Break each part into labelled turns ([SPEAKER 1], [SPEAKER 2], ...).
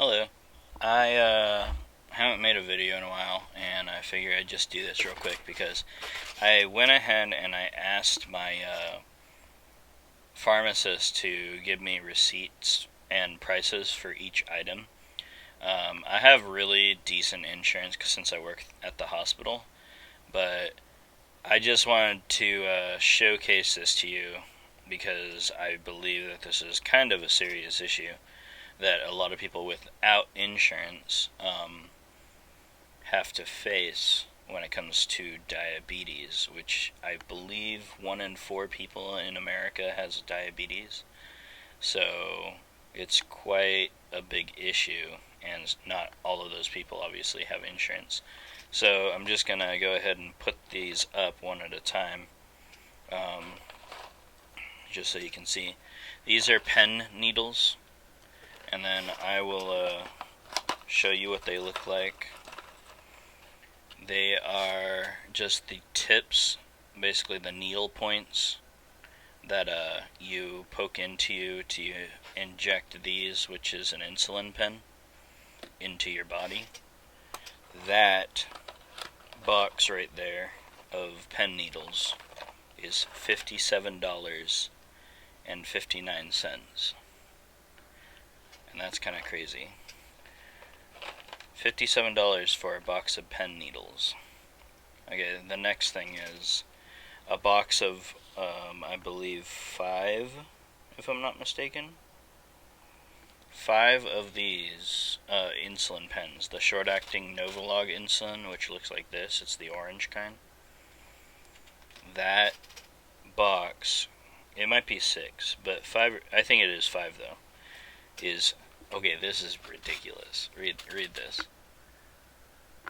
[SPEAKER 1] Hello. I haven't made a video in a while, and I figured I'd just do this real quick because I went ahead and I asked my pharmacist to give me receipts and prices for each item. I have really decent insurance since I work at the hospital, but I just wanted to showcase this to you because I believe that this is kind of a serious issue that a lot of people without insurance have to face when it comes to diabetes, which I believe 1 in 4 people in America has diabetes. So it's quite a big issue, and not all of those people obviously have insurance. So I'm just going to go ahead and put these up one at a time, um, just so you can see. These are pen needles, and then I will show you what they look like. They are just the tips, basically the needle points that you poke into to inject these, which is an insulin pen, into your body. That box right there of pen needles is $57.59. And that's kind of crazy. $57 for a box of pen needles. Okay, the next thing is a box of, I believe 5, if I'm not mistaken. 5 of these insulin pens. The short-acting Novolog insulin, which looks like this. It's the orange kind. That box, it might be 6, but 5, I think it is 5 though, is, okay, this is ridiculous. Read this.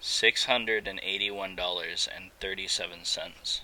[SPEAKER 1] $681.37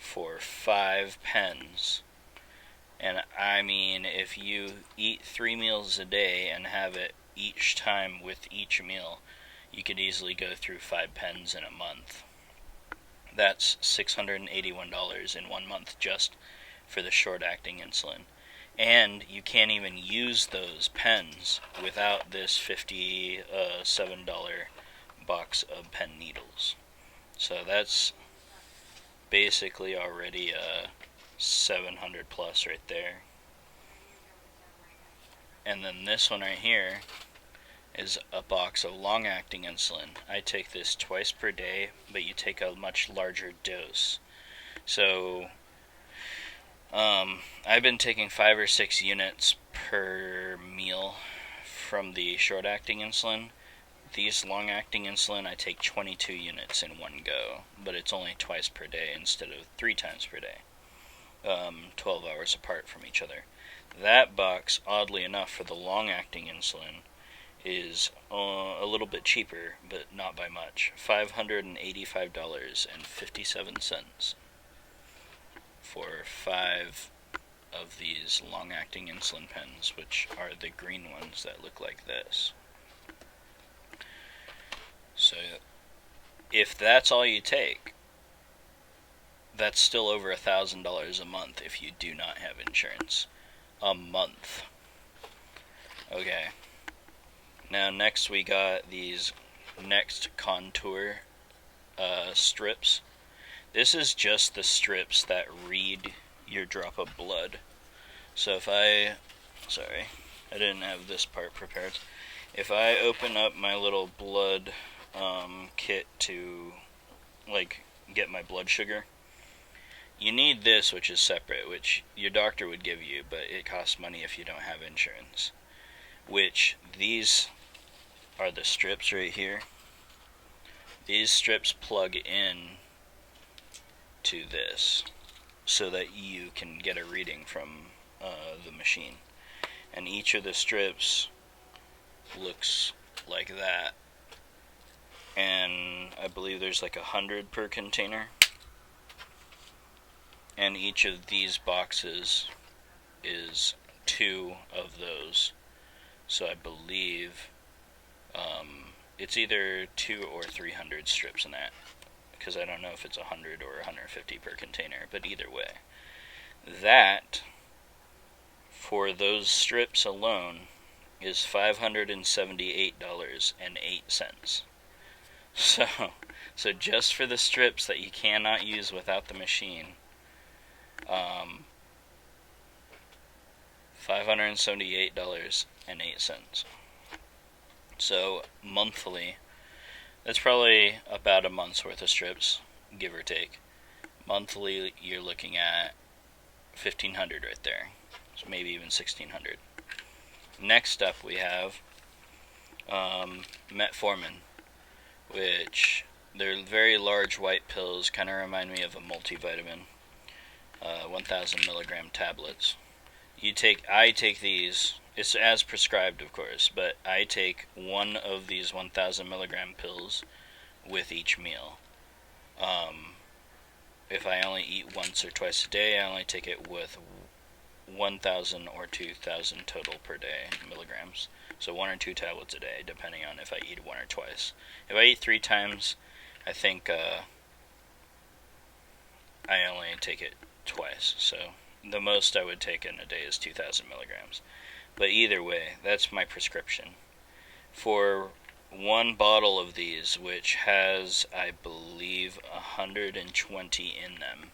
[SPEAKER 1] for 5 pens. And I mean, if you eat 3 meals a day and have it each time with each meal, you could easily go through 5 pens in a month. That's $681 in 1 month just for the short-acting insulin. And you can't even use those pens without this $57 box of pen needles. So that's basically already 700 plus right there. And then this one right here is a box of long-acting insulin. I take this twice per day, but you take a much larger dose. So I've been taking 5 or 6 units per meal from the short-acting insulin. These long-acting insulin, I take 22 units in one go, but it's only twice per day instead of 3 times per day, 12 hours apart from each other. That box, oddly enough, for the long-acting insulin, is a little bit cheaper, but not by much. $585.57 for 5 of these long-acting insulin pens, which are the green ones that look like this. So if that's all you take, that's still over $1,000 a month if you do not have insurance. A month. Okay. Now next we got these Next Contour strips. This is just the strips that read your drop of blood. So if I didn't have this part prepared. If I open up my little blood kit to get my blood sugar, you need this, which is separate, which your doctor would give you, but it costs money if you don't have insurance. Which these are the strips right here. These strips plug in to this so that you can get a reading from the machine. And each of the strips looks like that. And I believe there's like 100 per container. And each of these boxes is 2 of those. So I believe it's either 2 or 300 strips in that, because I don't know if it's 100 or 150 per container, but either way. That, for those strips alone, is $578.08. So just for the strips that you cannot use without the machine, $578.08. So monthly, that's probably about a month's worth of strips, give or take. Monthly, you're looking at $1,500 right there, so maybe even $1,600. Next up, we have metformin, which they're very large white pills, kind of remind me of a multivitamin. 1,000 milligram tablets. I take these. It's as prescribed, of course, but I take one of these 1,000 milligram pills with each meal. If I only eat once or twice a day, I only take it with 1,000 or 2,000 total per day milligrams. So 1 or 2 tablets a day, depending on if I eat one or twice. If I eat 3 times, I think I only take it twice. So the most I would take in a day is 2,000 milligrams. But either way, that's my prescription. For one bottle of these, which has, I believe, 120 in them.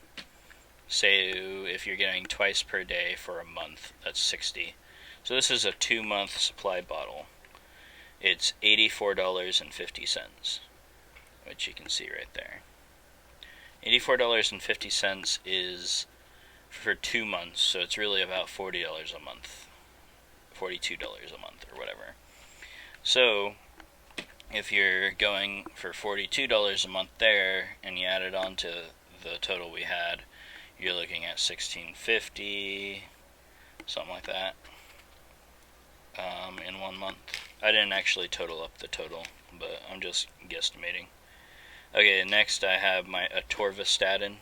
[SPEAKER 1] Say if you're getting twice per day for a month, that's 60. So this is a 2-month supply bottle. It's $84.50, which you can see right there. $84.50 is for 2 months, so it's really about $40 a month. $42 a month or whatever. So if you're going for $42 a month there, and you add it on to the total we had, you're looking at $1,650, something like that, in 1 month. I didn't actually total up the total, but I'm just guesstimating. Okay, next I have my atorvastatin,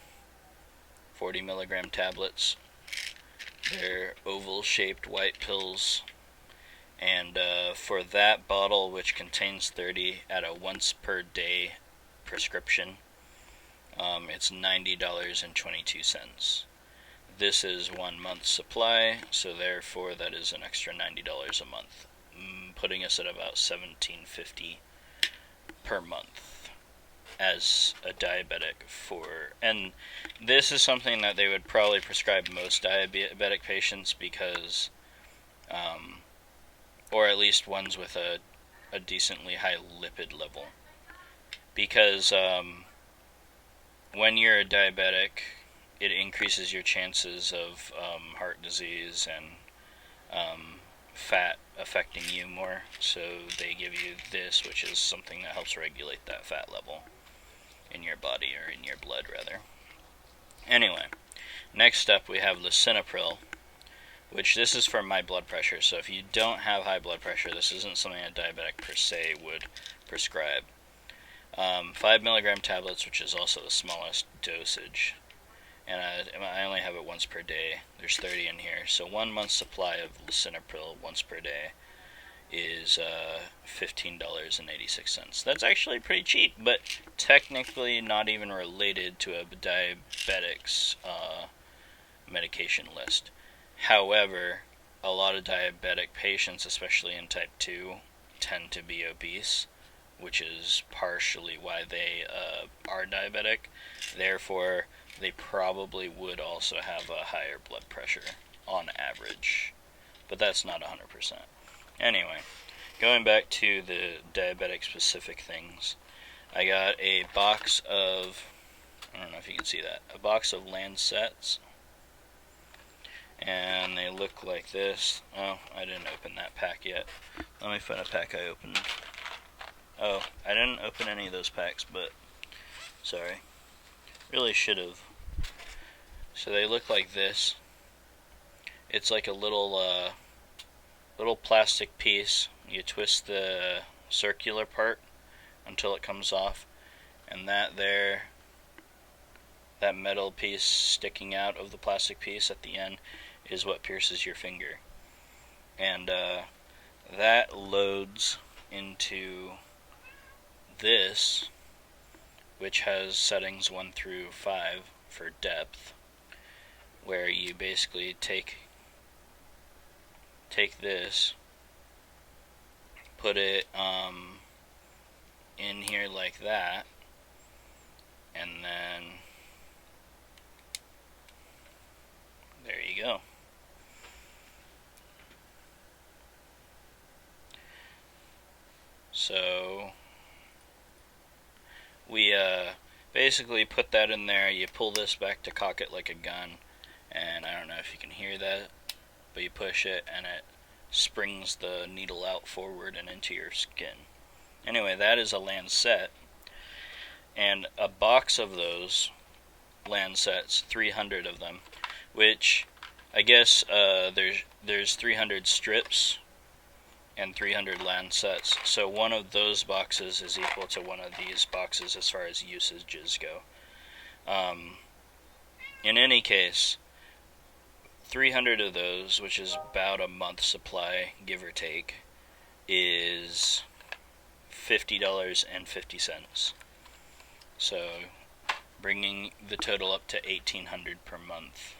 [SPEAKER 1] 40 milligram tablets. They're oval-shaped white pills. And for that bottle, which contains 30 at a once-per-day prescription, it's $90.22. This is 1 month's supply, so therefore that is an extra $90 a month, putting us at about $1,750 per month as a diabetic and this is something that they would probably prescribe most diabetic patients because, or at least ones with a decently high lipid level, because when you're a diabetic, it increases your chances of heart disease and fat affecting you more, so they give you this, which is something that helps regulate that fat level in your body, or in your blood rather. Anyway, next up we have lisinopril, which this is for my blood pressure, so if you don't have high blood pressure, this isn't something a diabetic per se would prescribe. 5 milligram tablets, which is also the smallest dosage, and I only have it once per day. There's 30 in here, so 1 month's supply of lisinopril once per day is $15.86. That's actually pretty cheap, but technically not even related to a diabetic's medication list. However, a lot of diabetic patients, especially in type 2, tend to be obese, which is partially why they are diabetic. Therefore, they probably would also have a higher blood pressure on average, but that's not 100%. Anyway, going back to the diabetic specific things, I got a box of, I don't know if you can see that, a box of Lancets, and they look like this. Oh, I didn't open that pack yet. Let me find a pack I opened. Oh, I didn't open any of those packs, but sorry. Really should have. So they look like this. It's like a little plastic piece. You twist the circular part until it comes off, and that metal piece sticking out of the plastic piece at the end is what pierces your finger. And that loads into this, which has settings 1 through 5 for depth, where you basically take this put it in here like that, and then there you go. So we basically put that in there. You pull this back to cock it like a gun, and I don't know if you can hear that, but you push it and it springs the needle out forward and into your skin. Anyway, that is a lancet, and a box of those lancets, 300 of them, which I guess there's 300 strips and 300 lancets, so one of those boxes is equal to one of these boxes as far as usages go. In any case, 300 of those, which is about a month's supply, give or take, is $50.50. So, bringing the total up to $1,800 per month.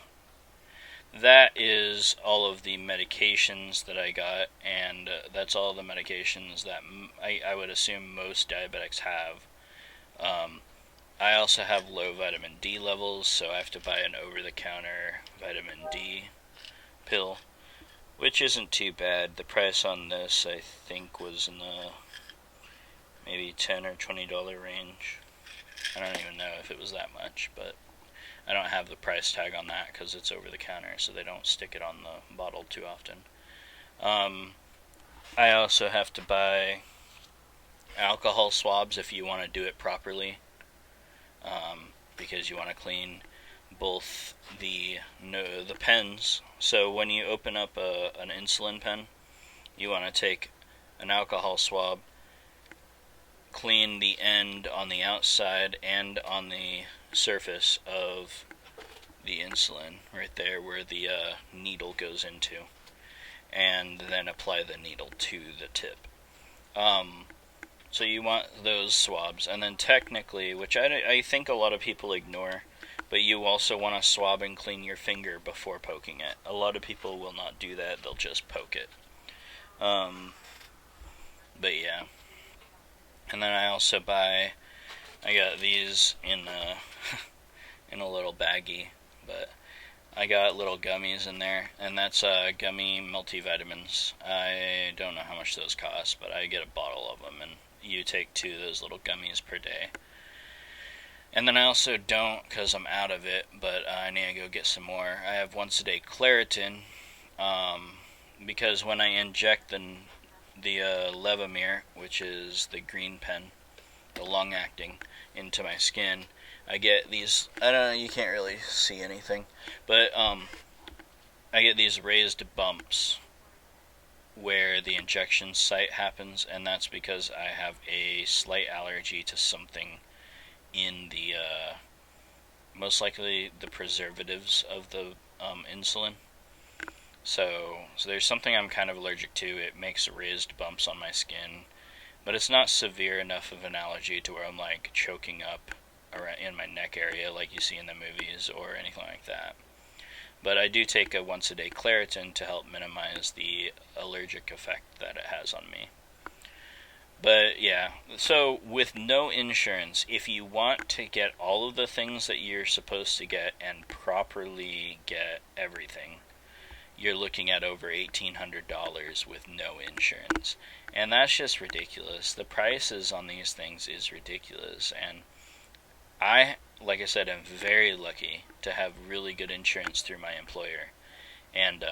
[SPEAKER 1] That is all of the medications that I got, and that's all the medications that I would assume most diabetics have. I also have low vitamin D levels, so I have to buy an over-the-counter vitamin D pill, which isn't too bad. The price on this, I think, was in the maybe $10 or $20 range. I don't even know if it was that much, but I don't have the price tag on that because it's over the counter, so they don't stick it on the bottle too often. I also have to buy alcohol swabs if you want to do it properly, because you want to clean both the pens. So when you open up an insulin pen, you want to take an alcohol swab, clean the end on the outside and on the surface of the insulin, right there where the needle goes into, and then apply the needle to the tip. So you want those swabs, and then technically, which I think a lot of people ignore, but you also want to swab and clean your finger before poking it. A lot of people will not do that, they'll just poke it. But yeah. And then I also I got these in in a little baggie, but I got little gummies in there, and that's gummy multivitamins. I don't know how much those cost, but I get a bottle of them, and you take 2 of those little gummies per day. And then I also don't, because I'm out of it, but I need to go get some more. I have once a day Claritin, because when I inject the Levemir, which is the green pen, the long-acting, into my skin, I get these, I don't know, you can't really see anything, but I get these raised bumps where the injection site happens, and that's because I have a slight allergy to something in the, most likely the preservatives of the insulin. So there's something I'm kind of allergic to. It makes raised bumps on my skin, but it's not severe enough of an allergy to where I'm like choking up in my neck area like you see in the movies or anything like that. But I do take a once a day Claritin to help minimize the allergic effect that it has on me. But yeah, so with no insurance, if you want to get all of the things that you're supposed to get and properly get everything, you're looking at over $1,800 with no insurance. And that's just ridiculous. The prices on these things is ridiculous. And I, like I said, am very lucky to have really good insurance through my employer. And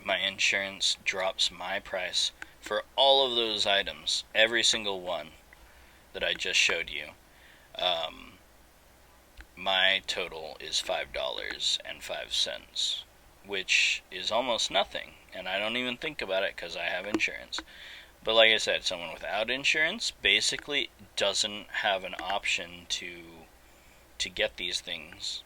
[SPEAKER 1] my insurance drops my price for all of those items, every single one that I just showed you. My total is $5.05, which is almost nothing, and I don't even think about it because I have insurance. But like I said, someone without insurance basically doesn't have an option to get these things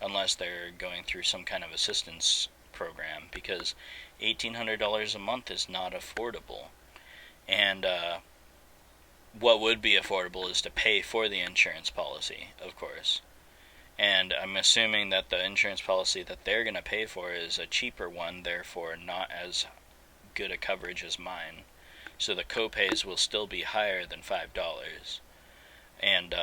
[SPEAKER 1] unless they're going through some kind of assistance program, because $1,800 a month is not affordable. And what would be affordable is to pay for the insurance policy, of course. And I'm assuming that the insurance policy that they're going to pay for is a cheaper one, therefore not as good a coverage as mine. so the copays will still be higher than $5, and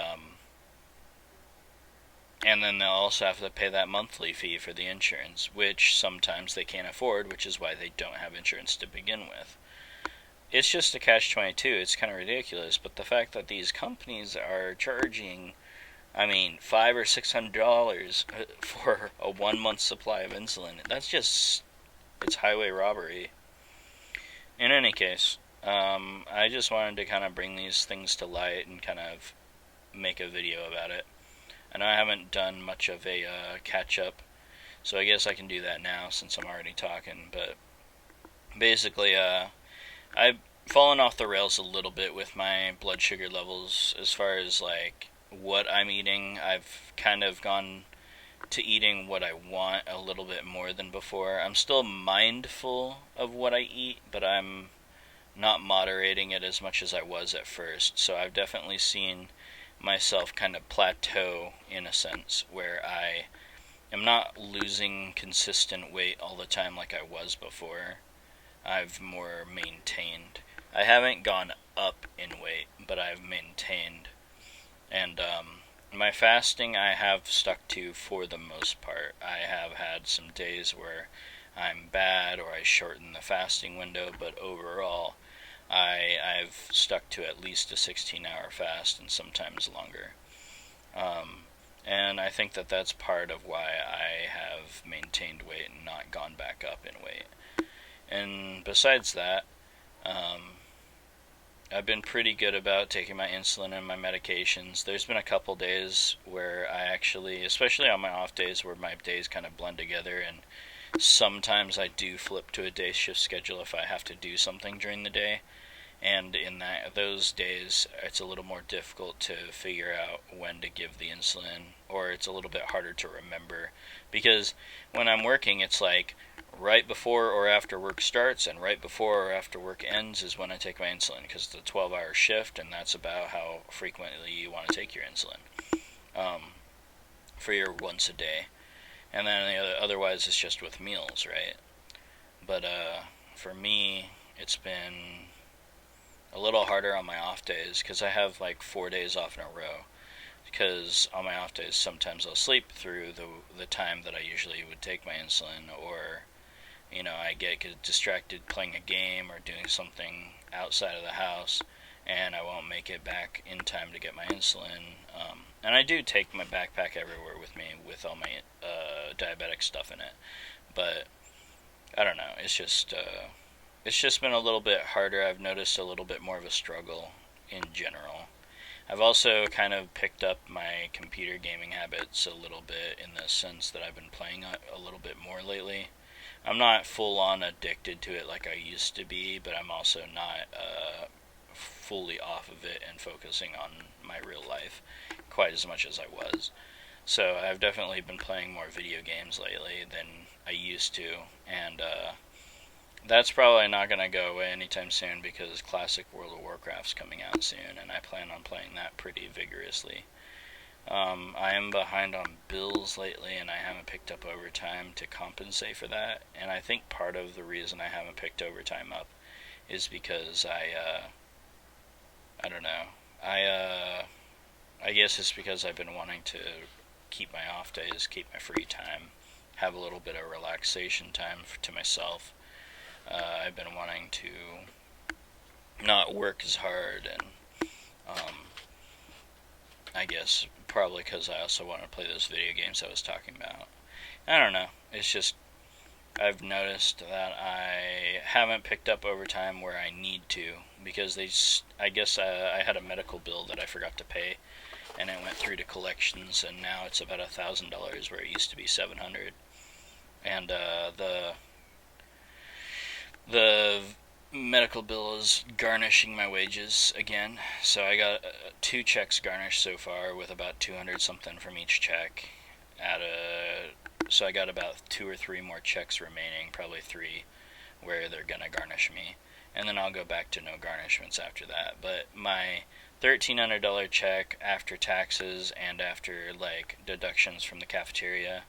[SPEAKER 1] and then they'll also have to pay that monthly fee for the insurance, which sometimes they can't afford, which is why they don't have insurance to begin with. It's just a catch-22. It's kind of ridiculous, but the fact that these companies are charging, I mean, $500 or $600 for a 1 month supply of insulin, that's just, it's highway robbery. In any case, I just wanted to kind of bring these things to light and kind of make a video about it. I know I haven't done much of a catch-up, so I guess I can do that now since I'm already talking, but basically, I've fallen off the rails a little bit with my blood sugar levels as far as, like, what I'm eating. I've kind of gone to eating what I want a little bit more than before. I'm still mindful of what I eat, but I'm not moderating it as much as I was at first. So I've definitely seen myself kind of plateau in a sense where I am not losing consistent weight all the time like I was before. I've more maintained. I haven't gone up in weight, but I've maintained. And my fasting I have stuck to for the most part. I have had some days where I'm bad or I shorten the fasting window, but overall I've stuck to at least a 16-hour fast and sometimes longer. And I think that that's part of why I have maintained weight and not gone back up in weight. And besides that, I've been pretty good about taking my insulin and my medications. There's been a couple days where I actually, especially on my off days where my days kind of blend together, and sometimes I do flip to a day shift schedule if I have to do something during the day. And in those days, it's a little more difficult to figure out when to give the insulin, or it's a little bit harder to remember. Because when I'm working, it's like right before or after work starts and right before or after work ends is when I take my insulin, because it's a 12-hour shift, and that's about how frequently you want to take your insulin for your once a day. And then otherwise it's just with meals, right? But for me, it's been a little harder on my off days because I have like 4 days off in a row. Because on my off days, sometimes I'll sleep through the time that I usually would take my insulin, or I get distracted playing a game or doing something outside of the house, and I won't make it back in time to get my insulin. And I do take my backpack everywhere with me with all my diabetic stuff in it, but I don't know. It's just been a little bit harder. I've noticed a little bit more of a struggle in general. I've also kind of picked up my computer gaming habits a little bit in the sense that I've been playing a little bit more lately. I'm not full on addicted to it like I used to be, but I'm also not fully off of it and focusing on my real life quite as much as I was. So I've definitely been playing more video games lately than I used to, and that's probably not going to go away anytime soon because Classic World of Warcraft's coming out soon, and I plan on playing that pretty vigorously. I am behind on bills lately, and I haven't picked up overtime to compensate for that. And I think part of the reason I haven't picked overtime up is because I don't know. I guess it's because I've been wanting to keep my off days, keep my free time, have a little bit of relaxation time to myself. I've been wanting to not work as hard, and I guess probably because I also want to play those video games I was talking about. I don't know. It's just I've noticed that I haven't picked up overtime where I need to because I guess I had a medical bill that I forgot to pay, and it went through to collections, and now it's about $1,000 where it used to be $700. And the medical bill is garnishing my wages again. So I got 2 checks garnished so far with about 200 something from each check. So I got about 2 or 3 more checks remaining, probably 3, where they're gonna garnish me, and then I'll go back to no garnishments after that. But my $1,300 check after taxes and after like deductions from the cafeteria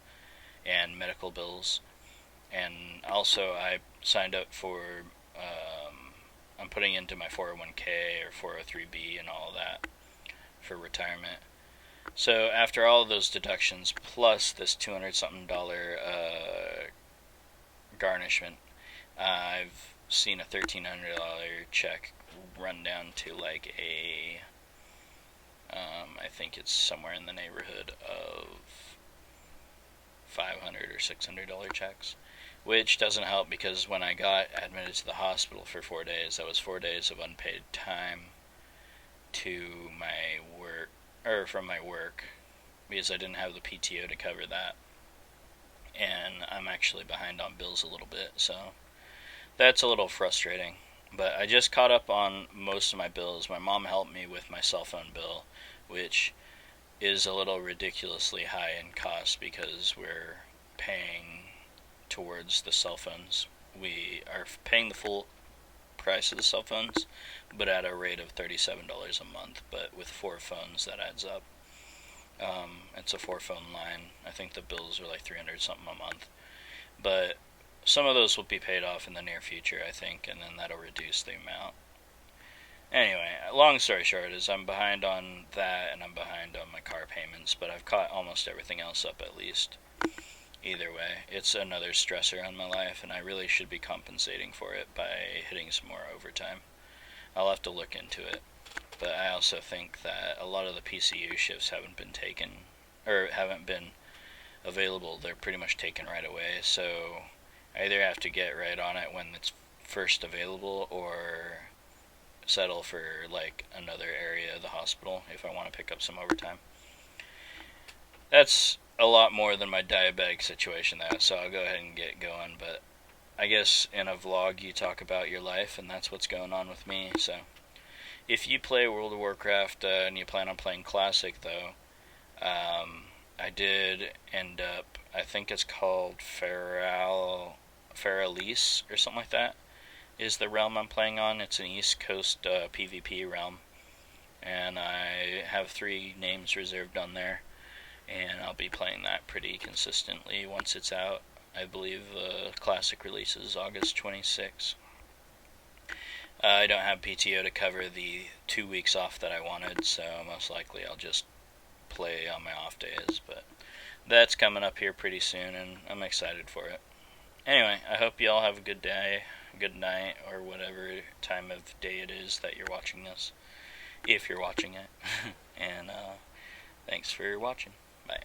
[SPEAKER 1] and medical bills, and also I signed up for putting into my 401k or 403b and all that for retirement. So after all of those deductions plus this $200 something garnishment, I've seen a $1,300 check run down to like I think it's somewhere in the neighborhood of $500 or $600 checks, which doesn't help because when I got admitted to the hospital for 4 days, that was 4 days of unpaid time to my work, or from my work, because I didn't have the PTO to cover that, and I'm actually behind on bills a little bit, so that's a little frustrating. But I just caught up on most of my bills. My mom helped me with my cell phone bill, which is a little ridiculously high in cost because we're paying towards the cell phones. We are paying the full price of the cell phones, but at a rate of $37 a month. But with 4 phones, that adds up. It's a 4-phone line. I think the bills are like $300 something a month. But some of those will be paid off in the near future, I think, and then that'll reduce the amount. Anyway, long story short is I'm behind on that and I'm behind on my car payments, but I've caught almost everything else up at least. Either way, it's another stressor on my life, and I really should be compensating for it by hitting some more overtime. I'll have to look into it. But I also think that a lot of the PCU shifts haven't been taken, or haven't been available. They're pretty much taken right away, so I either have to get right on it when it's first available, or settle for like another area of the hospital if I want to pick up some overtime. That's a lot more than my diabetic situation though, so I'll go ahead and get going. But I guess in a vlog you talk about your life, and that's what's going on with me. So if you play World of Warcraft and you plan on playing Classic though, I did end up, I think it's called Feralise or something like that, is the realm I'm playing on. It's an East Coast PvP realm, and I have 3 names reserved on there, and I'll be playing that pretty consistently once it's out. I believe the Classic releases August 26th. I don't have PTO to cover the 2 weeks off that I wanted, so most likely I'll just play on my off days, but that's coming up here pretty soon, and I'm excited for it. Anyway, I hope you all have a good day, good night, or whatever time of day it is that you're watching this, if you're watching it. And thanks for watching. Bye.